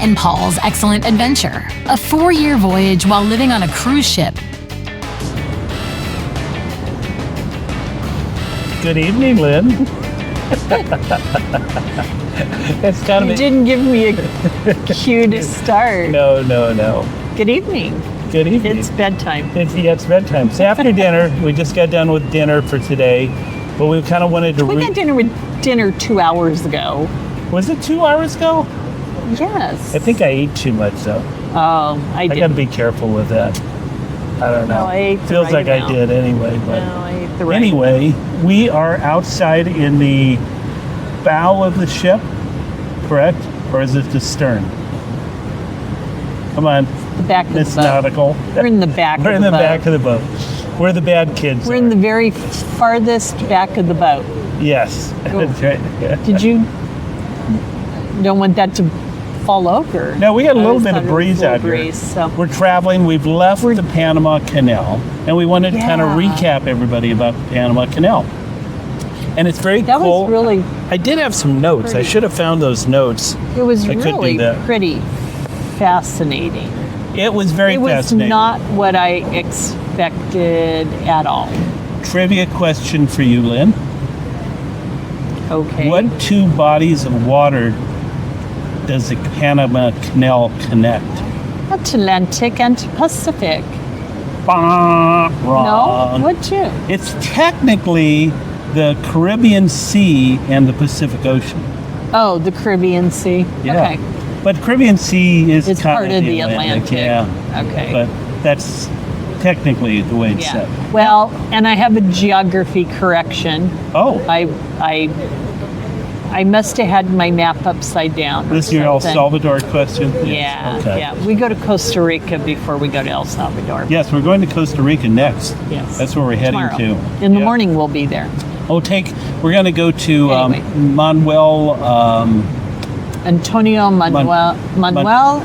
and Paul's excellent adventure, a 4-year voyage while living on a cruise ship. Good evening, Lynn. It's kind of You didn't give me a cue to start. No. Good evening. Good evening. It's bedtime. It's bedtime. It's after dinner. We just got done with dinner for today, but we kind of wanted to. We got dinner 2 hours ago. Was it 2 hours ago? Yes. I think I ate too much though. Oh, I did. got to be careful with that. I don't know. No, I ate the Feels right like amount. I did anyway. But No, I ate the right anyway, we are outside in the bow of the ship, correct? Or is it the stern? Come on, the back of Miss the boat. Nautical. We're in the back We're of in the the boat. back of the boat. We're the bad kids. We're in the very farthest back of the boat. Yes, that's right. Yeah. Did you don't want that to fall over? No, we got a I little always bit thought of it was breeze a little out here. breeze, so. We're traveling. We've left the Panama Canal, and we wanted to kind of Yeah. recap everybody about the Panama Canal. And it's very That cool. was really, I did have some notes. I should have found those notes. it was I could do really that. pretty fascinating. It was very It was fascinating. not what I expected at all. Trivia question for you, Lynn. Okay. What two bodies of water does the Panama Canal connect? Atlantic and Pacific. Bah, No? wrong. What two? It's technically the Caribbean Sea and the Pacific Ocean. Oh, the Caribbean Sea. Yeah. Okay. But Caribbean Sea is It's kind part of the Atlantic. Yeah. Okay. But that's technically the way it's Yeah. set. Well, and I have a geography correction. Oh, I must have had my map upside down. this is your El something. Salvador question? Yeah, Okay. yeah. We go to Costa Rica before we go to El Salvador. Yes, we're going to Costa Rica next. Yes. That's where we're heading Tomorrow. to. In the Yeah. morning, we'll be there. We're going to go to Anyway. Manuel Antonio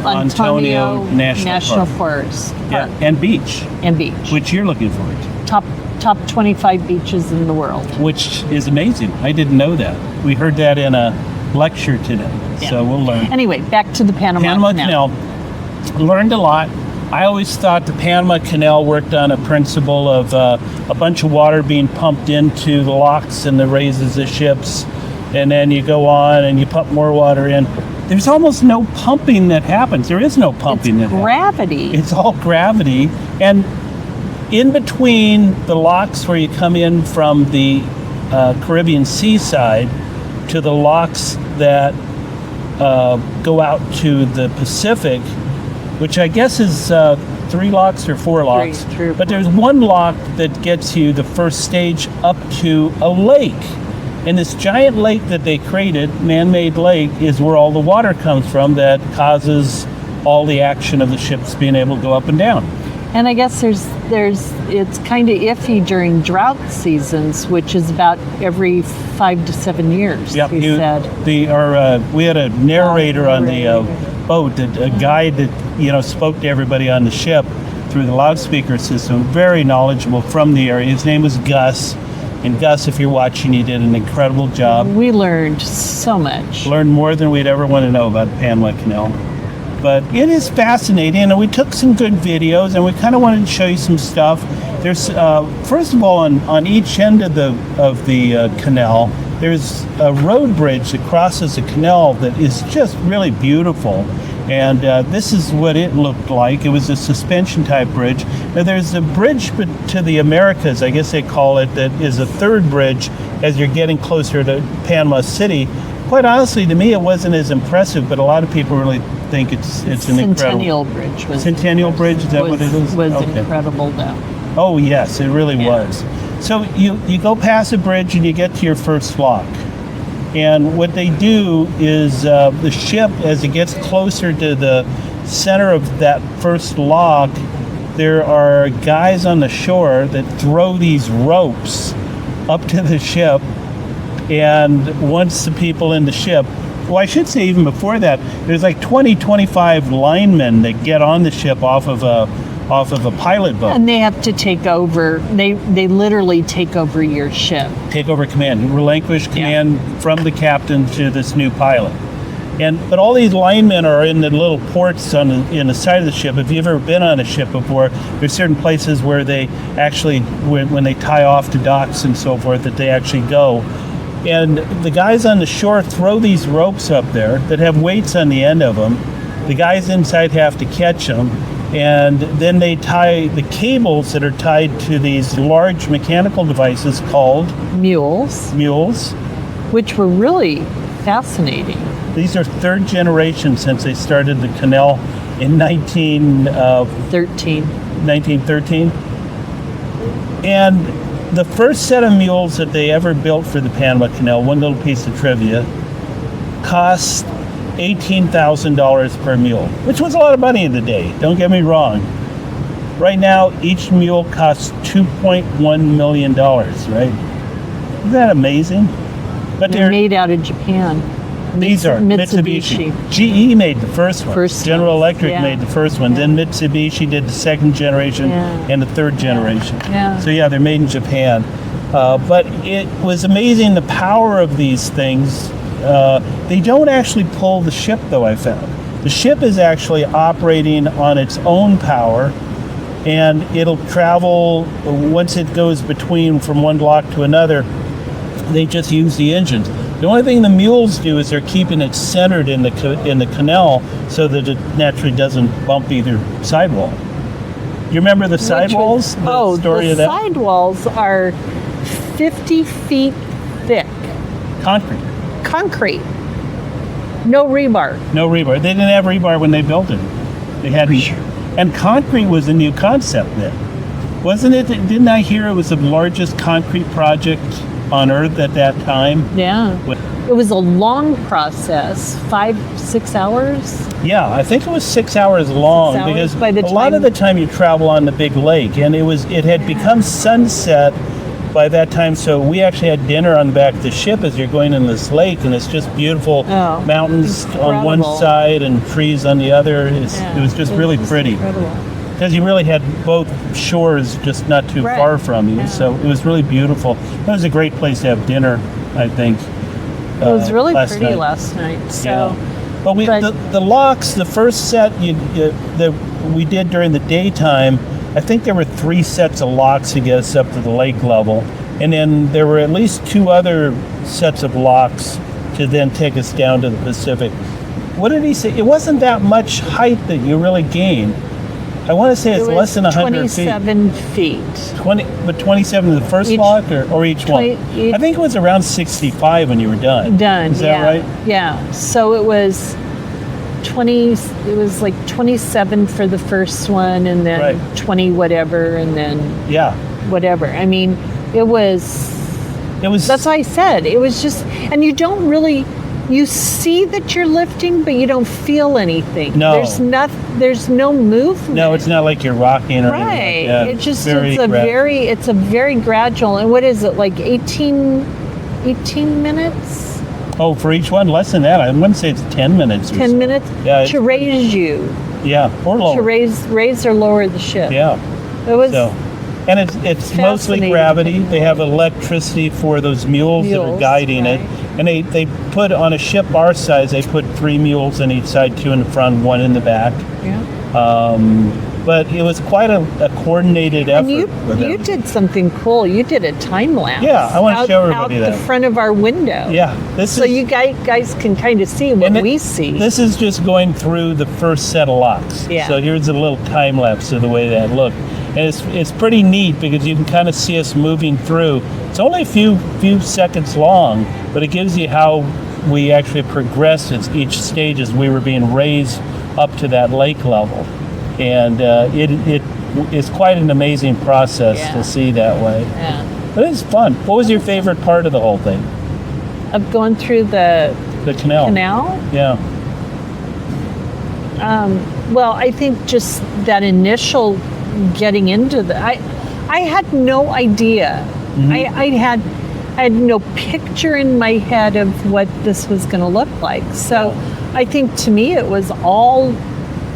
Antonio National Forest yeah, Park and beach, and beach. which you're looking forward to, Top 25 beaches in the world. which is amazing. I didn't know that. We heard that in a lecture today, Yeah. so we'll learn. Anyway, back to the Panama Canal. Learned a lot. I always thought the Panama Canal worked on a principle of a bunch of water being pumped into the locks and the raises of ships, and then you go on and you pump more water in. There's almost no pumping that happens. There is no pumping that happens. Gravity. It's all gravity. And in between the locks where you come in from the Caribbean seaside to the locks that go out to the Pacific, which I guess is 3 locks or 4 locks. Three or but four. there's one lock that gets you the first stage up to a lake. And this giant lake that they created, man-made lake, is where all the water comes from that causes all the action of the ships being able to go up and down. And I guess it's kind of iffy during drought seasons, which is about every 5 to 7 years. Yep, He said. we had a narrator on the narrator. boat, a guide that spoke to everybody on the ship through the loudspeaker system. Very knowledgeable from the area. His name was Gus, and Gus, if you're watching, he did an incredible job. We learned so much. Learned more than we'd ever want to know about the Panama Canal. But it is fascinating, and we took some good videos, and we kind of wanted to show you some stuff. There's, first of all, on each end of the canal, there's a road bridge that crosses the canal that is just really beautiful. And this is what it looked like. It was a suspension type bridge. Now there's a bridge to the Americas, I guess they call it, that is a third bridge as you're getting closer to Panama City. Quite honestly, to me, it wasn't as impressive, but a lot of people really think it's an incredible. Centennial Bridge was Centennial Bridge, is that what it is? Was Okay. incredible though. Oh yes, it really was. So you go past the bridge and you get to your first lock. And what they do is the ship, as it gets closer to the center of that first lock, there are guys on the shore that throw these ropes up to the ship. And once the people in the ship, well, I should say even before that, there's like 25 linemen that get on the ship off of a pilot boat. And they have to take over. They literally take over your ship. Take over command, relinquish command from the captain to this new pilot. But all these linemen are in the little ports in the side of the ship. If you've ever been on a ship before, there's certain places where they actually, when they tie off to docks and so forth, that they actually go. And the guys on the shore throw these ropes up there that have weights on the end of them. The guys inside have to catch them, and then they tie the cables that are tied to these large mechanical devices called Mules, which were really fascinating. These are third generation since they started the canal in 1913. And the first set of mules that they ever built for the Panama Canal, one little piece of trivia, cost $18,000 per mule, which was a lot of money in the day, don't get me wrong. Right now, each mule costs $2.1 million, right? Isn't that amazing? But they're made out of Japan. These are Mitsubishi. GE made the first one. General Electric made the first one. Then Mitsubishi did the second generation and the third generation. So they're made in Japan. But it was amazing the power of these things. They don't actually pull the ship, though, I found. The ship is actually operating on its own power, and it'll travel once it goes from one lock to another. They just use the engines. The only thing the mules do is they're keeping it centered in the canal so that it naturally doesn't bump either sidewall. You remember the sidewalls? The sidewalls are 50 feet thick. Concrete. No rebar. They didn't have rebar when they built it. They had, and concrete was a new concept then, wasn't it? Didn't I hear it was the largest concrete project on Earth at that time? Yeah. It was a long process, 5-6 hours. Yeah, I think it was 6 hours long because a lot of the time you travel on the big lake, and it had become sunset by that time, so we actually had dinner on the back of the ship as you're going in this lake, and it's just beautiful mountains on one side and trees on the other. It was just really pretty. Because you really had both shores just not too far from you, so it was really beautiful. It was a great place to have dinner, I think. It was really pretty last night. So, but the locks, the first set that we did during the daytime, I think there were 3 sets of locks to get us up to the lake level, and then there were at least 2 other sets of locks to then take us down to the Pacific. What did he say? It wasn't that much height that you really gained. I want to say it's less than 100 27 feet. 27 to the first lock or each one? I think it was around 65 when you were done. Is that right? Yeah. So it was 20. It was like 27 for the first one, and then 20 whatever, and then whatever. I mean, it was. That's why I said it was just, and you don't really. You see that you're lifting, but you don't feel anything. No. There's no movement. No, it's not like you're rocking or anything like that. It's a very gradual. And what is it, like 18 minutes? Oh, for each one? Less than that. I wouldn't say it's 10 minutes. 10 minutes? Yeah. To raise you. Yeah, or lower. To raise or lower the ship. Yeah. It was and it's mostly gravity. They have electricity for those mules that are guiding it. And they put on a ship our size, they put 3 mules on each side, 2 in the front, 1 in the back. Yeah. But it was quite a coordinated effort. And you did something cool. You did a time lapse. Yeah, I want to show everybody that. Out the front of our window. Yeah. So you guys can kind of see what we see. This is just going through the first set of locks. Yeah. So here's a little time lapse of the way that looked. And it's pretty neat because you can kind of see us moving through. It's only a few seconds long, but it gives you how we actually progressed at each stage as we were being raised up to that lake level. And it is quite an amazing process to see that way. Yeah. But it's fun. What was your favorite part of the whole thing? Of going through the canal. Yeah. Well, I think just that initial getting into I had no idea. Mm-hmm. I had no picture in my head of what this was going to look like. So I think to me it was all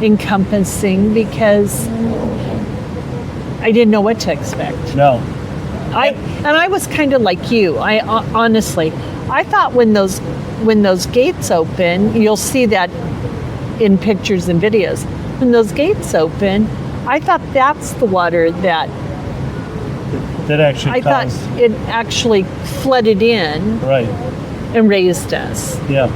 encompassing because I didn't know what to expect. No. I was kind of like you. I honestly, I thought when those gates open, you'll see that in pictures and videos. When those gates open, I thought that's the water that actually thought it actually flooded in, right, and raised us. Yeah.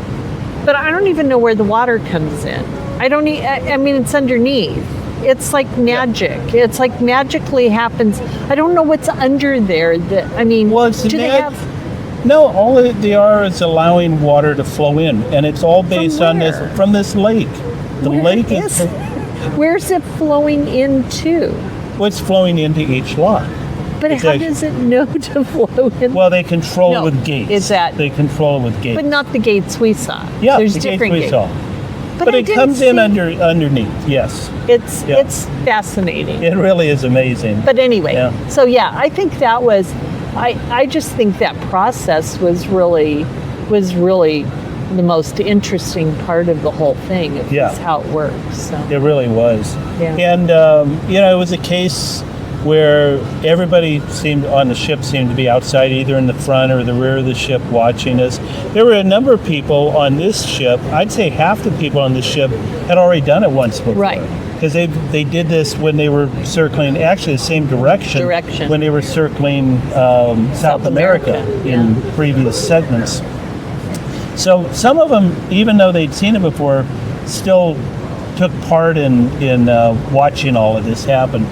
But I don't even know where the water comes in. I mean, it's underneath. It's like magic. Yeah. It's like magically happens. I don't know what's under there. No, all they are is allowing water to flow in, and it's all based on this lake. Where's it flowing into? Well, it's flowing into each lot. But how does it know to flow in? Well, they control it with gates. They control it with gates. But not the gates we saw. Yeah, there's the different gates we saw. But it comes in underneath, yes. It's fascinating. It really is amazing. But anyway, so I think that was, I just think that process was really the most interesting part of the whole thing. Is how it works. So. It really was. Yeah. And, it was a case where everybody on the ship seemed to be outside, either in the front or the rear of the ship watching us. There were a number of people on this ship. I'd say half the people on the ship had already done it once before. Right. Because they did this when they were circling, actually the same direction. When they were circling South America in previous segments. So some of them, even though they'd seen it before, still took part in watching all of this happen.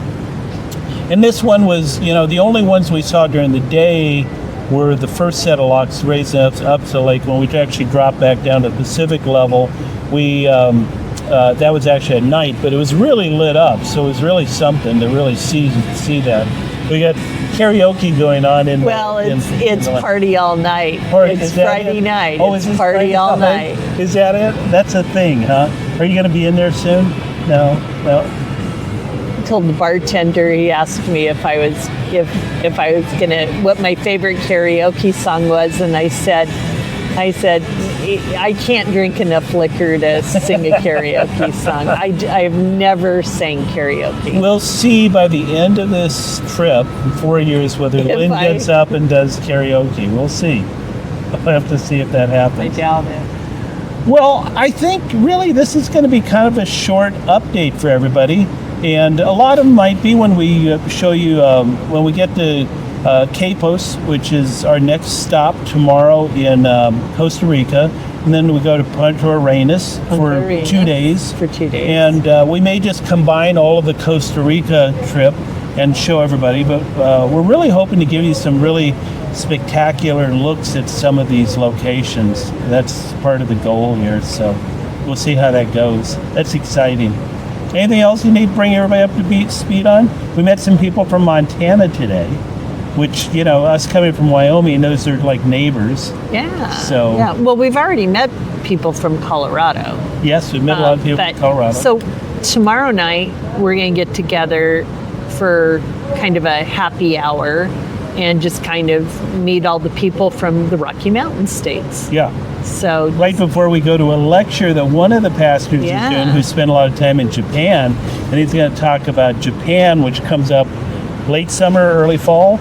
And this one was, the only ones we saw during the day were the first set of locks raising up to the lake. When we actually dropped back down to the Pacific level, that was actually at night, but it was really lit up, so it was really something to really see that. We got karaoke going on it's party all night. It's Friday night. Oh, it's party all night. Is that it? That's a thing, huh? Are you going to be in there soon? No. Told the bartender, he asked me if I was gonna, what my favorite karaoke song was, and I said I can't drink enough liquor to sing a karaoke song. I've never sang karaoke. We'll see by the end of this trip in 4 years whether Lynn gets up and does karaoke. We'll see. I'll have to see if that happens. I doubt it. Well, I think really this is going to be kind of a short update for everybody. And a lot of them might be when we show you, when we get to Capos, which is our next stop tomorrow in Costa Rica. And then we go to Punta Arenas for 2 days. And we may just combine all of the Costa Rica trip and show everybody. But we're really hoping to give you some really spectacular looks at some of these locations. That's part of the goal here. So we'll see how that goes. That's exciting. Anything else you need to bring everybody up to speed on? We met some people from Montana today, which, us coming from Wyoming, those are like neighbors. Yeah. So. Yeah. Well, we've already met people from Colorado. Yes, we've met a lot of people from Colorado. So tomorrow night, we're going to get together for kind of a happy hour and just kind of meet all the people from the Rocky Mountain states. Yeah. So right before we go to a lecture that one of the pastors is doing, who spent a lot of time in Japan, and he's going to talk about Japan, which comes up late summer, early fall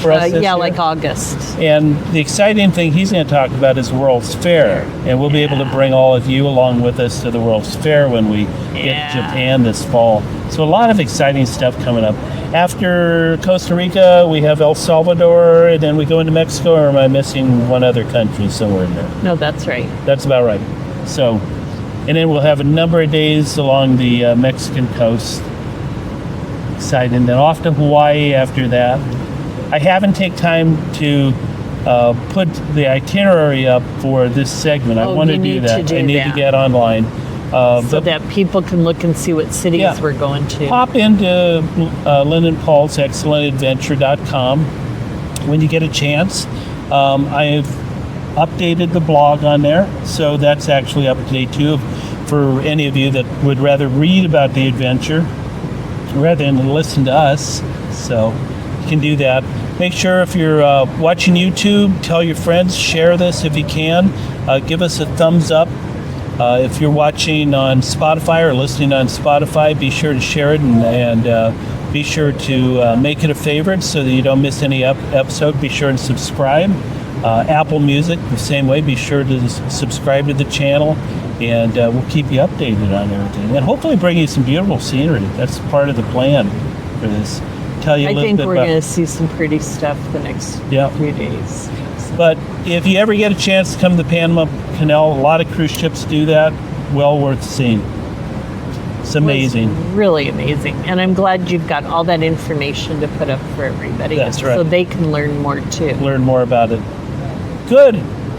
for us this year. Like August. And the exciting thing he's going to talk about is World's Fair, and we'll be able to bring all of you along with us to the World's Fair when we get to Japan this fall. So a lot of exciting stuff coming up. After Costa Rica, we have El Salvador, and then we go into Mexico, or am I missing one other country somewhere in there? No, that's right. That's about right. So, and then we'll have a number of days along the Mexican coast. Exciting. Then off to Hawaii after that. I haven't taken time to put the itinerary up for this segment. I want to do that. I need to get online. So that people can look and see what cities we're going to. Pop into Lynn and Paul's ExcellentAdventure.com when you get a chance. I've updated the blog on there, so that's actually up to date too for any of you that would rather read about the adventure rather than listen to us. So you can do that. Make sure if you're watching YouTube, tell your friends, share this if you can. Give us a thumbs up. If you're watching on Spotify or listening on Spotify, be sure to share it and be sure to make it a favorite so that you don't miss any episode. Be sure to subscribe. Apple Music, the same way. Be sure to subscribe to the channel, and we'll keep you updated on everything. And hopefully bring you some beautiful scenery. That's part of the plan for this. Tell you a I little think bit we're about, going to see some pretty stuff the next few days. But if you ever get a chance to come to the Panama Canal, a lot of cruise ships do that. Well worth seeing. It's amazing. It was really amazing. And I'm glad you've got all that information to put up for everybody. That's right. So they can learn more too. Learn more about it. Good.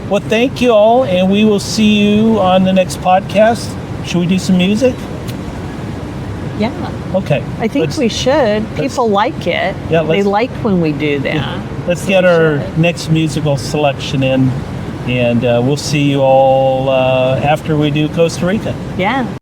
Well, thank you all, and we will see you on the next podcast. Should we do some music? Yeah. Okay. I think we should. People like it. Yeah, they like when we do that. Let's get our next musical selection in, and we'll see you all after we do Costa Rica. Yeah.